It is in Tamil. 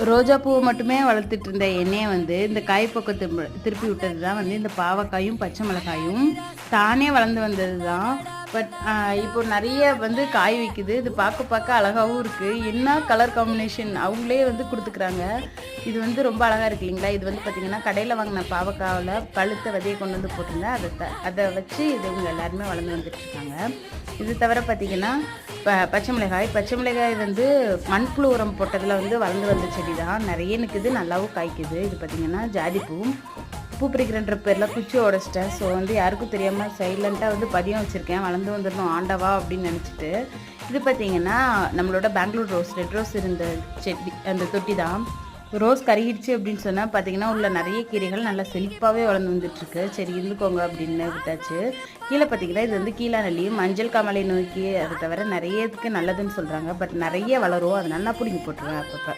ரோஜா பூவை மட்டுமே வளர்த்துட்டு இருந்த என்னைய வந்து இந்த காய் பக்கம் திருப்பி விட்டது தான் வந்து இந்த பாவக்காயும் பச்சை மிளகாயும் தானே வளர்ந்து வந்தது தான். பட் இப்போ நிறைய வந்து காய் வைக்குது. இது பார்க்க பார்க்க அழகாகவும் இருக்குது. என்ன கலர் காம்பினேஷன் அவங்களே வந்து கொடுத்துக்குறாங்க. இது வந்து ரொம்ப அழகாக இருக்கு இல்லைங்களா. இது வந்து பார்த்திங்கன்னா கடையில் வாங்கின பாவக்காவில் பழுத்த விதையை கொண்டு வந்து போட்டிருந்தேன். அதை வச்சு இது இவங்க எல்லாருமே வளர்ந்து வந்துட்டுருக்காங்க. இது தவிர பார்த்திங்கன்னா பச்சை மிளகாய் வந்து மண்புழு உரம் போட்டதில் வந்து வளர்ந்து வந்த செடி தான். நிறைய நிற்குது, நல்லாவும் காய்க்குது. இது பார்த்திங்கன்னா ஜாதிப்பூ பறிக்கிறன்ற பேரில் குச்சி உடச்சிட்டேன். ஸோ வந்து யாருக்கும் தெரியாமல் சைலண்ட்டாக வந்து பதியம் வச்சுருக்கேன். வளர்ந்து வந்துடணும் ஆண்டவா அப்படின்னு நினச்சிட்டு. இது பார்த்திங்கன்னா நம்மளோட பெங்களூர் ரோஸ், ரெட் ரோஸ் இருந்த செடி, அந்த தொட்டி தான். ரோஸ் கருகிடுச்சு அப்படின்னு சொன்னால் பார்த்திங்கன்னா உள்ள நிறைய கீரைகள் நல்லா செழிப்பாகவே வளர்ந்து வந்துட்டுருக்கு. சரி இருந்துக்கோங்க அப்படின்னு விட்டாச்சு. கீழே பார்த்திங்கன்னா இது வந்து கீழாநெல்லி, மஞ்சள் காமாலை நோய்க்கு அதை தவிர நிறைய இதுக்கு நல்லதுன்னு சொல்கிறாங்க. பட் நிறைய வளரும், அது நல்லா பிடிங்கி போட்டுருவேன் அப்பப்போ.